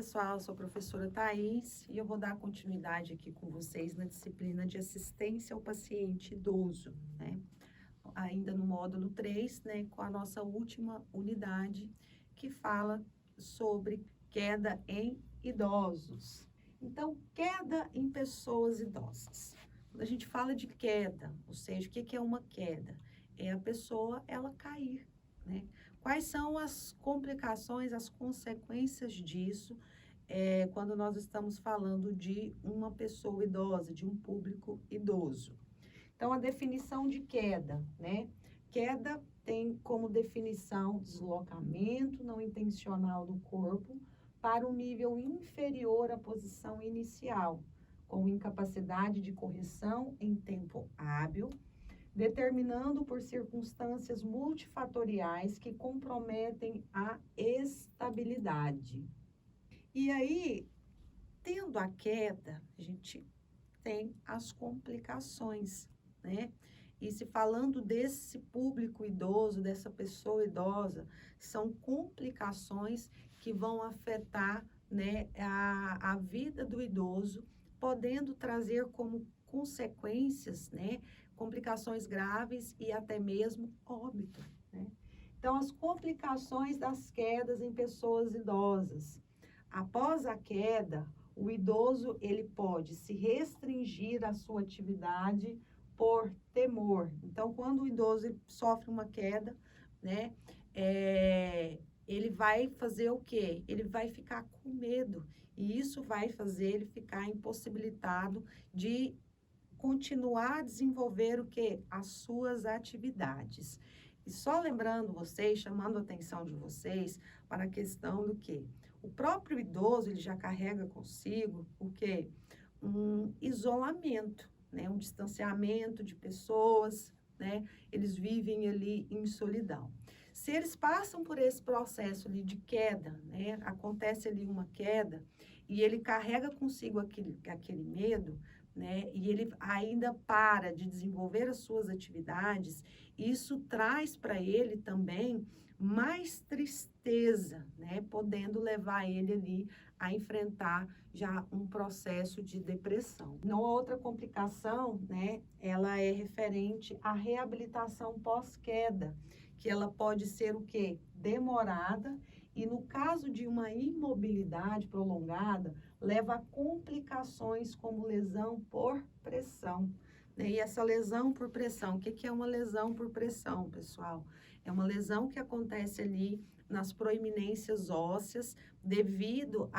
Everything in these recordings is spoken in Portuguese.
pessoal, eu sou a professora Thaís e eu vou dar continuidade aqui com vocês na disciplina de assistência ao paciente idoso, né? Ainda no módulo 3, né, com a nossa última unidade, que fala sobre queda em idosos. Então, queda em pessoas idosas. Quando a gente fala de queda, ou seja, o que é uma queda? É a pessoa, ela cair, né? Quais são as complicações, as consequências disso, quando nós estamos falando de uma pessoa idosa, de um público idoso? Então, a definição de queda, né? Queda tem como definição deslocamento não intencional do corpo para um nível inferior à posição inicial, com incapacidade de correção em tempo hábil, determinando por circunstâncias multifatoriais que comprometem a estabilidade. E aí, tendo a queda, a gente tem as complicações, né? E se falando desse público idoso, dessa pessoa idosa, são complicações que vão afetar, né, a vida do idoso, podendo trazer como consequências, né, complicações graves e até mesmo óbito, né? Então, as complicações das quedas em pessoas idosas. Após a queda, o idoso, ele pode se restringir à sua atividade por temor. Então, quando o idoso sofre uma queda, né, ele vai fazer o quê? Ele vai ficar com medo, e isso vai fazer ele ficar impossibilitado de continuar a desenvolver o quê? As suas atividades. E só lembrando vocês, chamando a atenção de vocês para a questão do quê? O próprio idoso, ele já carrega consigo o quê? Um isolamento, né? Um distanciamento de pessoas, né? Eles vivem ali em solidão. Se eles passam por esse processo ali de queda, né? Acontece ali uma queda e ele carrega consigo aquele medo, né? E ele ainda para de desenvolver as suas atividades, isso traz para ele também mais tristeza, né? Podendo levar ele ali a enfrentar já um processo de depressão. Uma outra complicação, né? Ela é referente à reabilitação pós-queda, que ela pode ser o quê? Demorada, e no caso de uma imobilidade prolongada, leva a complicações como lesão por pressão, né? E essa lesão por pressão, o que é uma lesão por pressão, pessoal? É uma lesão que acontece ali nas proeminências ósseas devido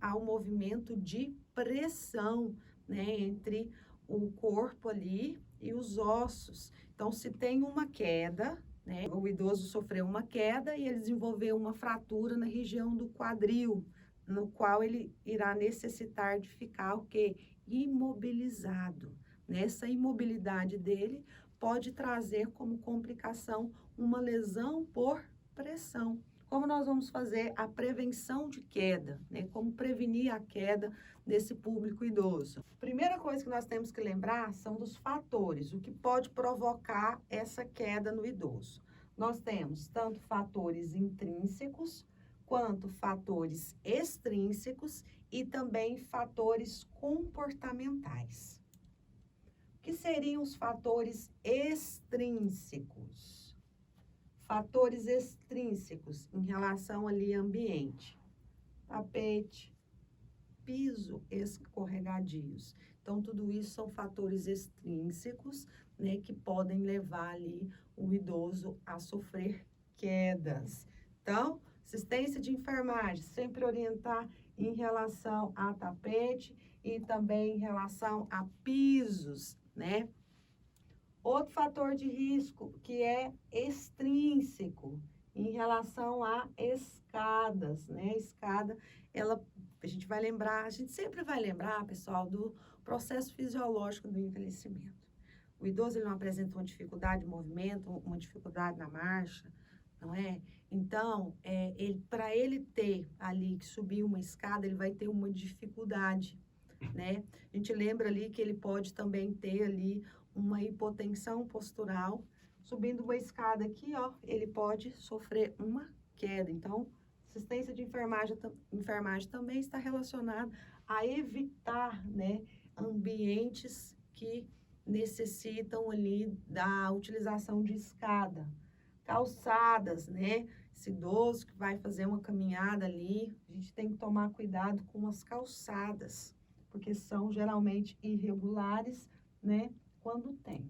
ao movimento de pressão, né, entre o corpo ali e os ossos. Então, se tem uma queda, né, o idoso sofreu uma queda e ele desenvolveu uma fratura na região do quadril, no qual ele irá necessitar de ficar o quê? Imobilizado. Nessa imobilidade dele pode trazer como complicação uma lesão por pressão. Como nós vamos fazer a prevenção de queda, né? Como prevenir a queda desse público idoso? Primeira coisa que nós temos que lembrar são dos fatores, o que pode provocar essa queda no idoso. Nós temos tanto fatores intrínsecos, quanto fatores extrínsecos e também fatores comportamentais. O que seriam os fatores extrínsecos? Fatores extrínsecos em relação ali ao ambiente, tapete, piso escorregadios. Então, tudo isso são fatores extrínsecos, né, que podem levar ali o idoso a sofrer quedas. Então, assistência de enfermagem, sempre orientar em relação a tapete e também em relação a pisos, né? Outro fator de risco que é extrínseco em relação a escadas, né? Escada, a gente vai lembrar, a gente sempre vai lembrar, pessoal, do processo fisiológico do envelhecimento. O idoso, ele não apresenta uma dificuldade de movimento, uma dificuldade na marcha, não é? Então, para ele ter ali que subir uma escada, ele vai ter uma dificuldade, né? A gente lembra ali que ele pode também ter ali uma hipotensão postural, subindo uma escada aqui, ó, ele pode sofrer uma queda. Então, Assistência de enfermagem também está relacionada a evitar, né, ambientes que necessitam ali da utilização de escada, calçadas, né? Esse idoso que vai fazer uma caminhada ali, a gente tem que tomar cuidado com as calçadas, porque são geralmente irregulares, né? Quando tem.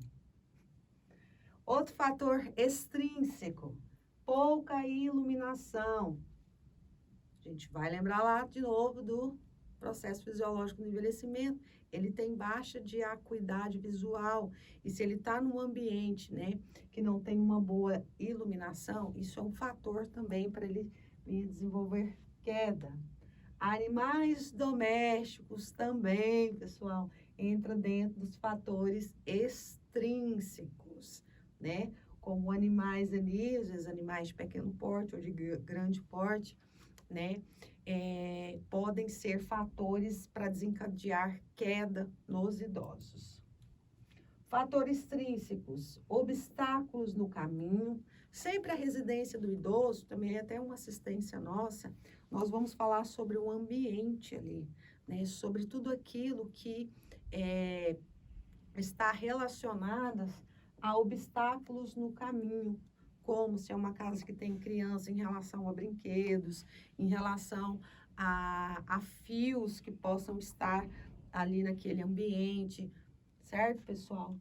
Outro fator extrínseco, pouca iluminação. A gente vai lembrar lá de novo do processo fisiológico do envelhecimento. Ele tem baixa de acuidade visual. E se ele está num ambiente, né, que não tem uma boa iluminação, isso é um fator também para ele desenvolver queda. Animais domésticos também, pessoal, entra dentro dos fatores extrínsecos, né? Como animais ali, às vezes animais de pequeno porte ou de grande porte, né? Podem ser fatores para desencadear queda nos idosos. Fatores extrínsecos, obstáculos no caminho. Sempre a residência do idoso, também é até uma assistência nossa, nós vamos falar sobre o ambiente ali, né? Sobre tudo aquilo que está relacionado a obstáculos no caminho, como se é uma casa que tem criança em relação a brinquedos, em relação a fios que possam estar ali naquele ambiente, certo, pessoal?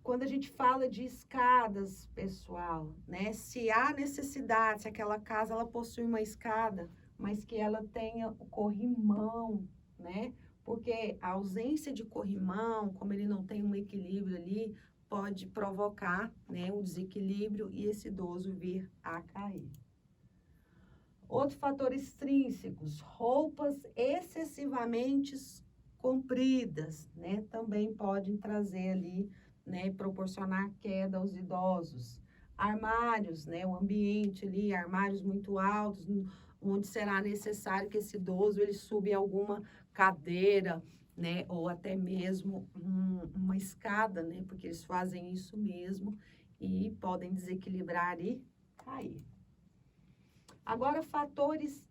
Quando a gente fala de escadas, pessoal, né? Se há necessidade, se aquela casa ela possui uma escada, mas que ela tenha o corrimão, né? Porque a ausência de corrimão, como ele não tem um equilíbrio ali, pode provocar, né, um desequilíbrio e esse idoso vir a cair. Outro fator extrínsecos, roupas excessivamente compridas, né? Também podem trazer ali, né, proporcionar queda aos idosos. Armários, né, o ambiente ali, armários muito altos, onde será necessário que esse idoso ele suba em alguma cadeira, né, ou até mesmo uma escada, né, porque eles fazem isso mesmo e podem desequilibrar e cair. Agora, fatores,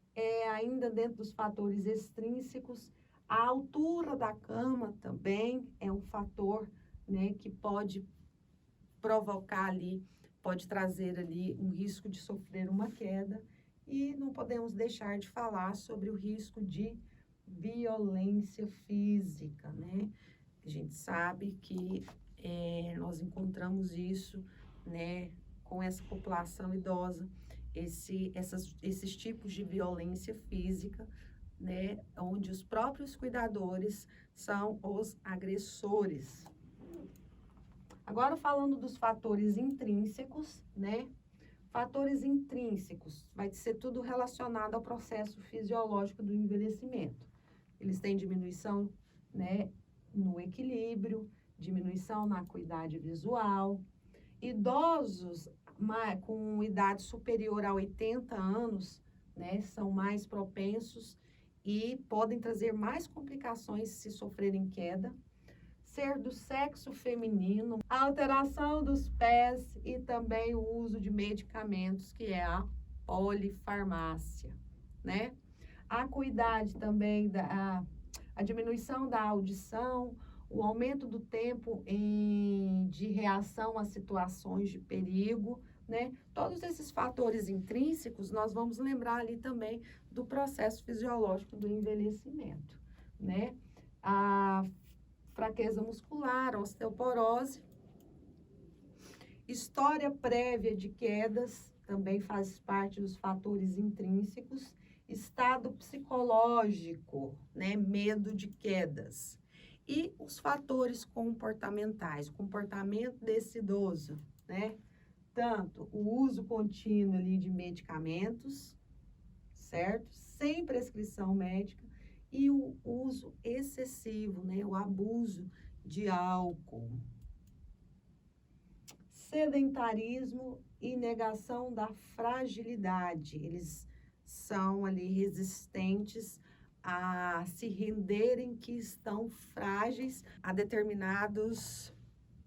ainda dentro dos fatores extrínsecos, a altura da cama também é um fator, né, que pode provocar ali, pode trazer ali um risco de sofrer uma queda. E não podemos deixar de falar sobre o risco de violência física, né? A gente sabe que nós encontramos isso, né, com essa população idosa, esses tipos de violência física, né, onde os próprios cuidadores são os agressores. Agora, falando dos fatores intrínsecos, né? Fatores intrínsecos, vai ser tudo relacionado ao processo fisiológico do envelhecimento. Eles têm diminuição, né, no equilíbrio, diminuição na acuidade visual. Idosos com idade superior a 80 anos, né, são mais propensos e podem trazer mais complicações se sofrerem queda. Ser do sexo feminino, a alteração dos pés e também o uso de medicamentos, que é a polifarmácia, né? A acuidade também, a diminuição da audição, o aumento do tempo de reação a situações de perigo, né? Todos esses fatores intrínsecos, nós vamos lembrar ali também do processo fisiológico do envelhecimento, né? A fraqueza muscular, osteoporose, história prévia de quedas, também faz parte dos fatores intrínsecos, estado psicológico, né, medo de quedas, e os fatores comportamentais, comportamento desse idoso, né, tanto o uso contínuo ali de medicamentos, certo? Sem prescrição médica, e o uso excessivo, né, o abuso de álcool. Sedentarismo e negação da fragilidade. Eles são ali resistentes a se renderem que estão frágeis a determinadas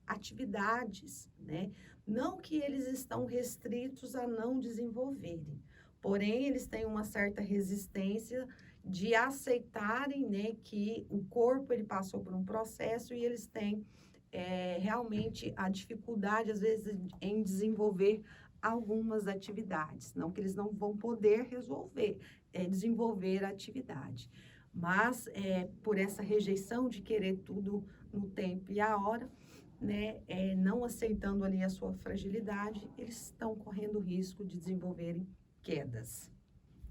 atividades, né? Não que eles estão restritos a não desenvolverem, porém, eles têm uma certa resistência de aceitarem, né, que o corpo, ele passou por um processo e eles têm realmente a dificuldade, às vezes, em desenvolver algumas atividades. Não que eles não vão poder desenvolver a atividade. Mas, por essa rejeição de querer tudo no tempo e a hora, né, não aceitando ali a sua fragilidade, eles estão correndo risco de desenvolverem quedas.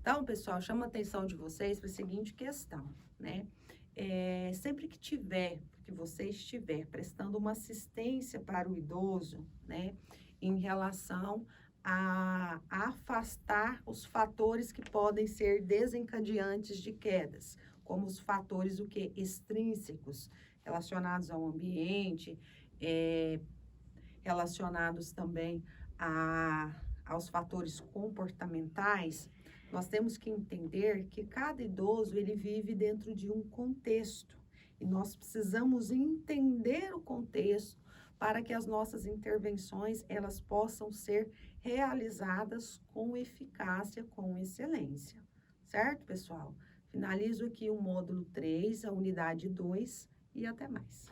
Então, pessoal, chama a atenção de vocês para a seguinte questão, né? Sempre que você estiver prestando uma assistência para o idoso, né, em relação a afastar os fatores que podem ser desencadeantes de quedas, como os fatores extrínsecos, relacionados ao ambiente, relacionados também aos fatores comportamentais. Nós temos que entender que cada idoso, ele vive dentro de um contexto. E nós precisamos entender o contexto para que as nossas intervenções, elas possam ser realizadas com eficácia, com excelência. Certo, pessoal? Finalizo aqui o módulo 3, a unidade 2, e até mais.